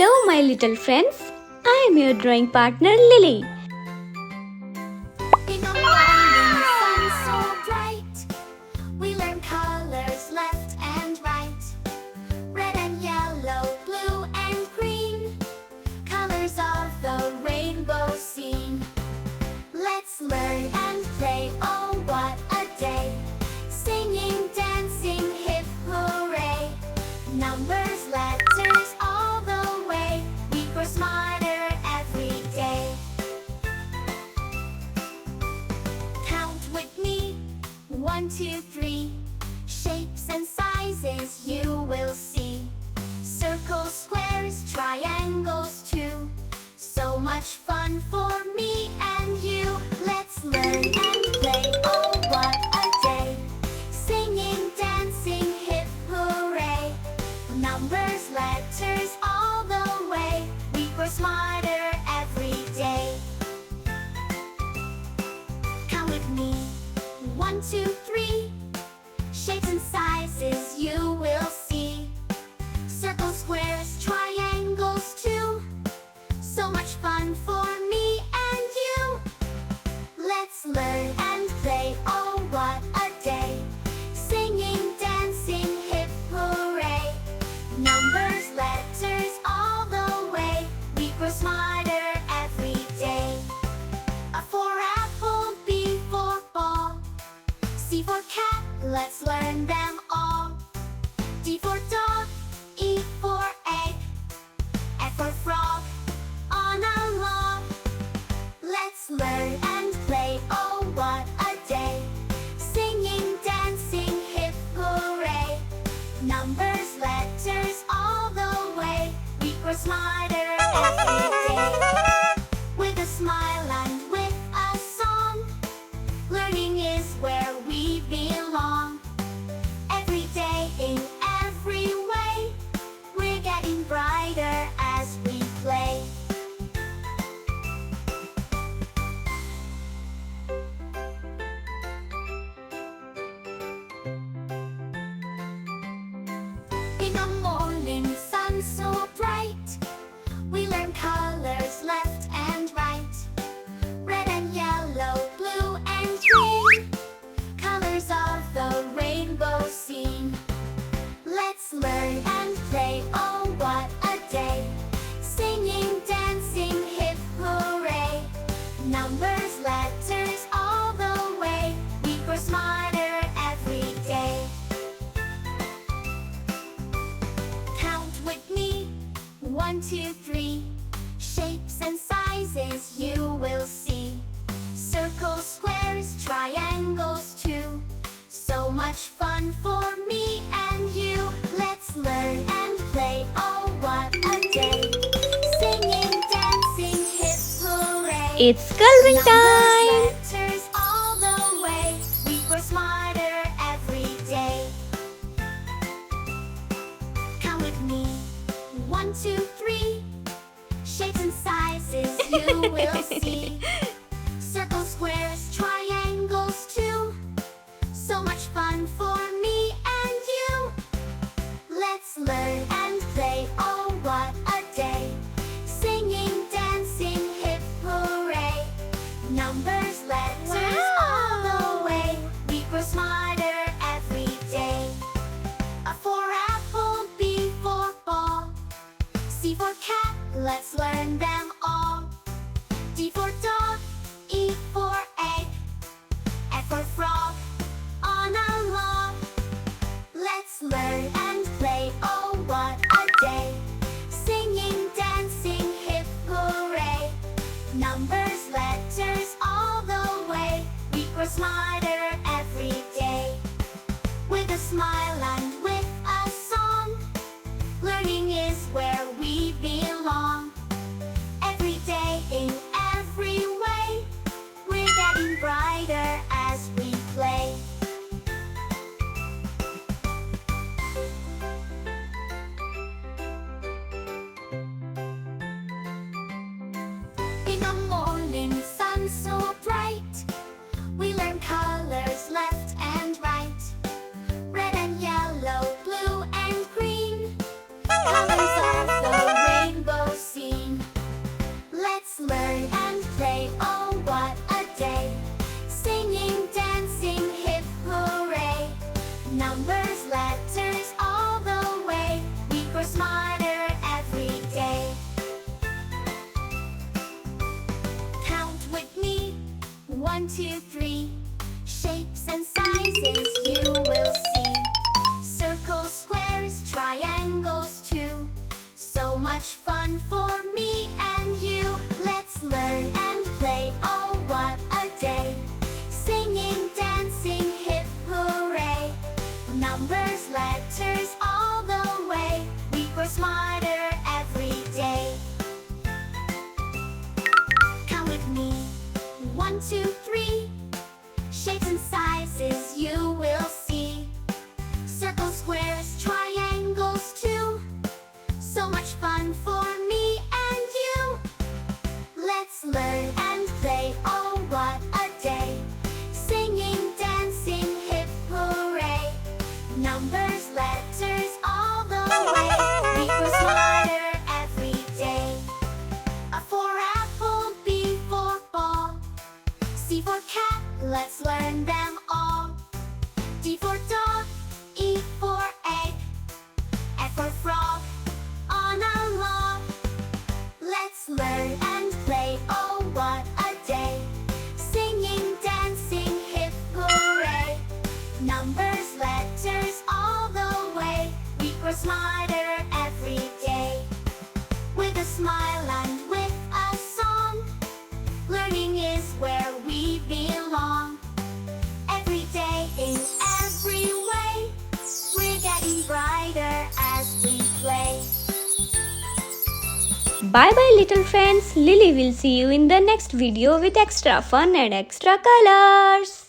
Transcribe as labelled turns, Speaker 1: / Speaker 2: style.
Speaker 1: Hello, my little friends. I am your drawing partner Lily.
Speaker 2: In a morning sun so bright, we learn colors left and right. Red and yellow, blue and green, colors of the rainbow seen. Let's learn and play, oh what a day. Singing, dancing, hip hooray. Numbers, letters, all the way. We grow smarter every day. Count with me, 1, 2, 3. Shapes and sizes you will see. Circles, squares, triangles too. So much fun for me and you. Let's learn and play, oh what a day. Singing, dancing, hip hooray. Numbers, letters, all the way. We grow smarter every day. Count with me, 1, 2, 3. Shapes and sizes you will see. Circles, squares, triangles too. So much fun for me and you. Let's learn and play, oh what a day. Singing, dancing, hip hooray. Numbers, letters, all the way. We grow smarter every day. A for apple, B for ball, C for cat, let's learn them all. D for dog, E for egg, F for frog, on a log. Let's learn and play, oh what a day. Singing, dancing, hip hooray. Numbers, letters, all the way. We grow smarter every day. With a smile and with a song, learning is where we belong. Every day in every way, we're getting brighter as we play. In the morning sun so bright, we learn colors left and right. Red and yellow, blue and green, colors of the rainbow seen. Let's learn and play, oh what a day. Singing, dancing, hip hooray. Numbers, letters, all the way. We grow smarter every day. Count with me, 1, 2, 3. Shapes and sizes you will see. Circles, squares, triangles too. So much fun for me and you. Let's learn and play, oh what a day. Singing, dancing, hip hooray.
Speaker 1: It's coloring time.
Speaker 2: Numbers, letters, all the way. We grow smarter every day. Count with me, 1, 2, 3. Shapes and sizes you will see. Circles, squares, triangles too. So much fun for me and you. Let's learn and play, oh what a day. Singing, dancing, hip hooray. Numbers, letters, all the way. We grow smarter every day. A for apple, B for ball, C for cat, let's learn them all. D for dog, E for egg, F for frog, on a log. Let's learn and play, oh what a day. Singing, dancing, hip hooray. Numbers, letters, all the way. We grow smarter every day. With a smile and with a song, learning is where we belong. Every day in every way, we're getting brighter as we play. In the morning sun so bright, we learn colors left and right. Red and yellow, blue and green, colors of the rainbow. 2, 3. Shapes and sizes you will see. Circles, squares, triangles too. So much fun for me and you. Let's learn and play, oh what a day. Singing, dancing, hip hooray. Numbers, letters all the way. We grow smarter every day. Count with me. 1, 2, 3. Shapes and sizes you will see. Circles, squares, triangles too. So much fun for me and you. Let's learn and play, oh what a day. Singing, dancing, hip hooray. Numbers, letters all the way. We grow smarter every day. A for apple, B for ball, C for cat, let's learn them all. D for dog, E for egg, F for frog, on a log. Let's learn and play, oh what a day. Singing, dancing, hip hooray. Numbers, letters all the way. We grow smarter every day. With a smile and with a song, learning is where we belong. Every day in every way, we're getting brighter as we play.
Speaker 1: Bye bye little friends. Lily will see you in the next video with extra fun and extra colors.